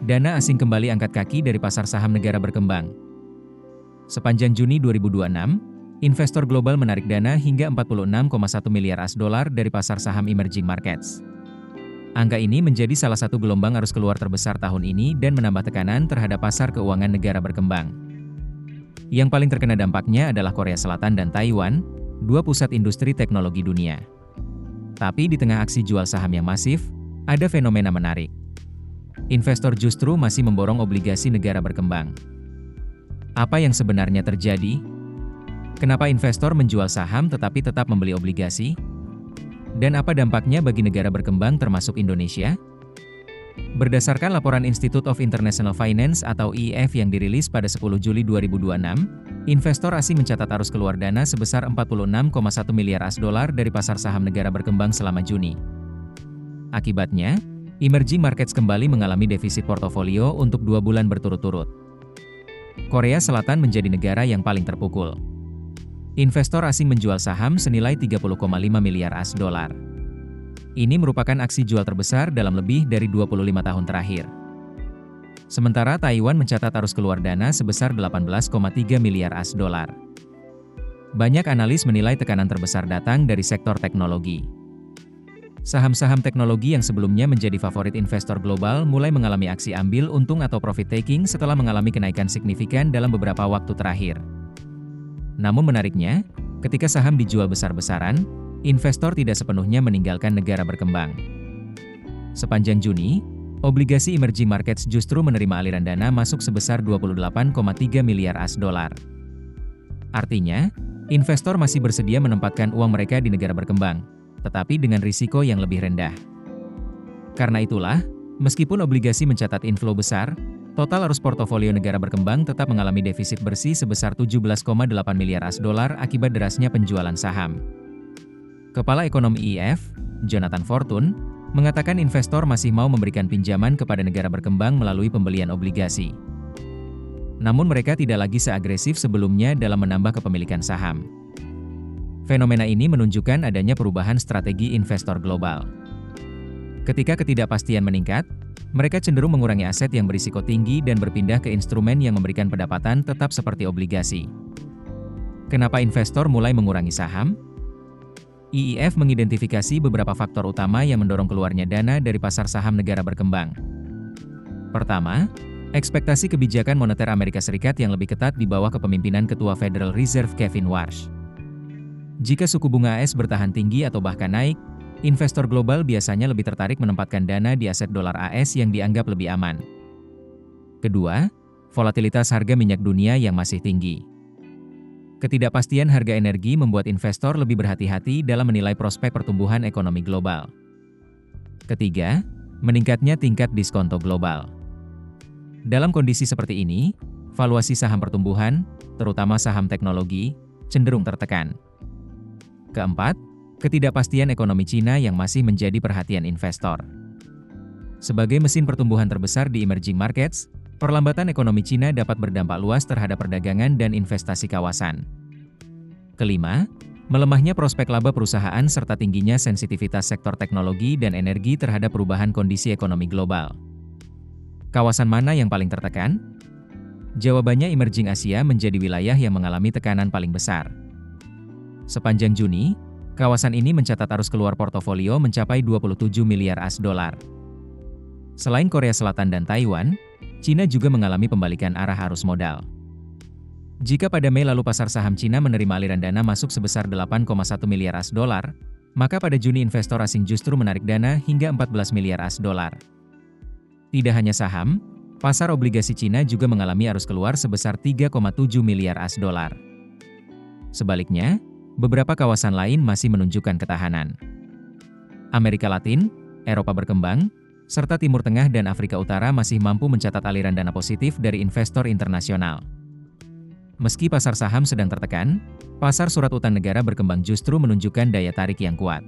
Dana asing kembali angkat kaki dari pasar saham negara berkembang. Sepanjang Juni 2026, investor global menarik dana hingga 46,1 miliar US$ dari pasar saham emerging markets. Angka ini menjadi salah satu gelombang arus keluar terbesar tahun ini dan menambah tekanan terhadap pasar keuangan negara berkembang. Yang paling terkena dampaknya adalah Korea Selatan dan Taiwan, dua pusat industri teknologi dunia. Tapi di tengah aksi jual saham yang masif, ada fenomena menarik. Investor justru masih memborong obligasi negara berkembang. Apa yang sebenarnya terjadi? Kenapa investor menjual saham tetapi tetap membeli obligasi? Dan apa dampaknya bagi negara berkembang termasuk Indonesia? Berdasarkan laporan Institute of International Finance atau IIF yang dirilis pada 10 Juli 2026, investor asing mencatat arus keluar dana sebesar 46,1 miliar US$ dari pasar saham negara berkembang selama Juni. Akibatnya, emerging markets kembali mengalami defisit portofolio untuk 2 bulan berturut-turut. Korea Selatan menjadi negara yang paling terpukul. Investor asing menjual saham senilai 30,5 miliar US$. Ini merupakan aksi jual terbesar dalam lebih dari 25 tahun terakhir. Sementara Taiwan mencatat arus keluar dana sebesar 18,3 miliar US$. Banyak analis menilai tekanan terbesar datang dari sektor teknologi. Saham-saham teknologi yang sebelumnya menjadi favorit investor global mulai mengalami aksi ambil untung atau profit taking setelah mengalami kenaikan signifikan dalam beberapa waktu terakhir. Namun menariknya, ketika saham dijual besar-besaran, investor tidak sepenuhnya meninggalkan negara berkembang. Sepanjang Juni, obligasi emerging markets justru menerima aliran dana masuk sebesar 28,3 miliar US$. Artinya, investor masih bersedia menempatkan uang mereka di negara berkembang, tetapi dengan risiko yang lebih rendah. Karena itulah, meskipun obligasi mencatat inflow besar, total arus portofolio negara berkembang tetap mengalami defisit bersih sebesar 17,8 miliar US$ akibat derasnya penjualan saham. Kepala Ekonomi IIF, Jonathan Fortune, mengatakan investor masih mau memberikan pinjaman kepada negara berkembang melalui pembelian obligasi. Namun mereka tidak lagi seagresif sebelumnya dalam menambah kepemilikan saham. Fenomena ini menunjukkan adanya perubahan strategi investor global. Ketika ketidakpastian meningkat, mereka cenderung mengurangi aset yang berisiko tinggi dan berpindah ke instrumen yang memberikan pendapatan tetap seperti obligasi. Kenapa investor mulai mengurangi saham? IIF mengidentifikasi beberapa faktor utama yang mendorong keluarnya dana dari pasar saham negara berkembang. Pertama, ekspektasi kebijakan moneter Amerika Serikat yang lebih ketat di bawah kepemimpinan Ketua Federal Reserve Kevin Warsh. Jika suku bunga AS bertahan tinggi atau bahkan naik, investor global biasanya lebih tertarik menempatkan dana di aset dolar AS yang dianggap lebih aman. Kedua, volatilitas harga minyak dunia yang masih tinggi. Ketidakpastian harga energi membuat investor lebih berhati-hati dalam menilai prospek pertumbuhan ekonomi global. Ketiga, meningkatnya tingkat diskonto global. Dalam kondisi seperti ini, valuasi saham pertumbuhan, terutama saham teknologi, cenderung tertekan. Keempat, ketidakpastian ekonomi Cina yang masih menjadi perhatian investor. Sebagai mesin pertumbuhan terbesar di emerging markets, perlambatan ekonomi Cina dapat berdampak luas terhadap perdagangan dan investasi kawasan. Kelima, melemahnya prospek laba perusahaan serta tingginya sensitivitas sektor teknologi dan energi terhadap perubahan kondisi ekonomi global. Kawasan mana yang paling tertekan? Jawabannya emerging Asia menjadi wilayah yang mengalami tekanan paling besar. Sepanjang Juni, kawasan ini mencatat arus keluar portofolio mencapai 27 miliar US$. Selain Korea Selatan dan Taiwan, Cina juga mengalami pembalikan arah arus modal. Jika pada Mei lalu pasar saham Cina menerima aliran dana masuk sebesar 8,1 miliar US$, maka pada Juni investor asing justru menarik dana hingga 14 miliar US$. Tidak hanya saham, pasar obligasi Cina juga mengalami arus keluar sebesar 3,7 miliar US$. Sebaliknya, beberapa kawasan lain masih menunjukkan ketahanan. Amerika Latin, Eropa berkembang, serta Timur Tengah dan Afrika Utara masih mampu mencatat aliran dana positif dari investor internasional. Meski pasar saham sedang tertekan, pasar surat utang negara berkembang justru menunjukkan daya tarik yang kuat.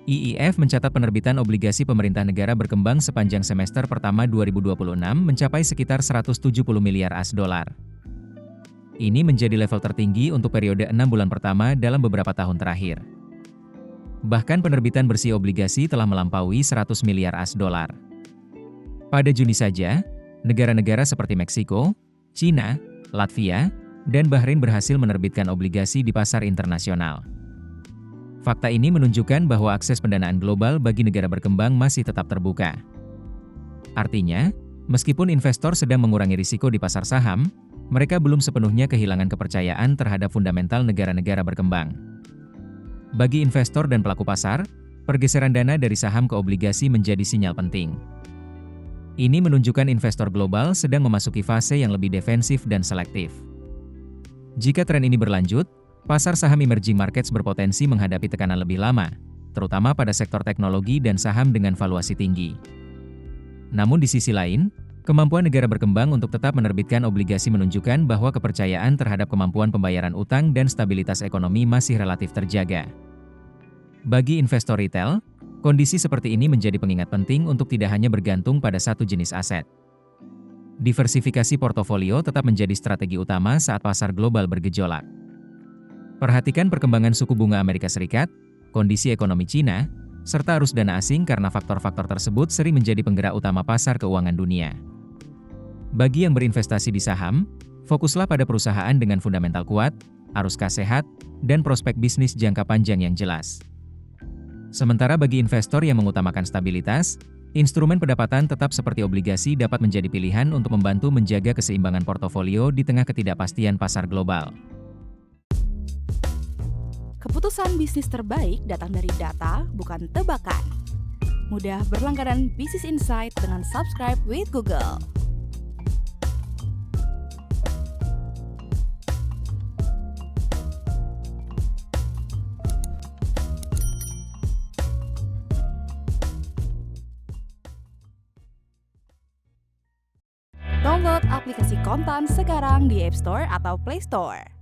IIF mencatat penerbitan obligasi pemerintah negara berkembang sepanjang semester pertama 2026 mencapai sekitar 170 miliar US$. Ini menjadi level tertinggi untuk periode 6 bulan pertama dalam beberapa tahun terakhir. Bahkan penerbitan bersih obligasi telah melampaui 100 miliar US$. Pada Juni saja, negara-negara seperti Meksiko, China, Latvia, dan Bahrain berhasil menerbitkan obligasi di pasar internasional. Fakta ini menunjukkan bahwa akses pendanaan global bagi negara berkembang masih tetap terbuka. Artinya, meskipun investor sedang mengurangi risiko di pasar saham, mereka belum sepenuhnya kehilangan kepercayaan terhadap fundamental negara-negara berkembang. Bagi investor dan pelaku pasar, pergeseran dana dari saham ke obligasi menjadi sinyal penting. Ini menunjukkan investor global sedang memasuki fase yang lebih defensif dan selektif. Jika tren ini berlanjut, pasar saham emerging markets berpotensi menghadapi tekanan lebih lama, terutama pada sektor teknologi dan saham dengan valuasi tinggi. Namun di sisi lain, kemampuan negara berkembang untuk tetap menerbitkan obligasi menunjukkan bahwa kepercayaan terhadap kemampuan pembayaran utang dan stabilitas ekonomi masih relatif terjaga. Bagi investor retail, kondisi seperti ini menjadi pengingat penting untuk tidak hanya bergantung pada satu jenis aset. Diversifikasi portofolio tetap menjadi strategi utama saat pasar global bergejolak. Perhatikan perkembangan suku bunga Amerika Serikat, kondisi ekonomi Cina, serta arus dana asing karena faktor-faktor tersebut sering menjadi penggerak utama pasar keuangan dunia. Bagi yang berinvestasi di saham, fokuslah pada perusahaan dengan fundamental kuat, arus kas sehat, dan prospek bisnis jangka panjang yang jelas. Sementara bagi investor yang mengutamakan stabilitas, instrumen pendapatan tetap seperti obligasi dapat menjadi pilihan untuk membantu menjaga keseimbangan portofolio di tengah ketidakpastian pasar global. Keputusan bisnis terbaik datang dari data, bukan tebakan. Mudah berlangganan Business Insight dengan subscribe with Google. Download aplikasi Kontan sekarang di App Store atau Play Store.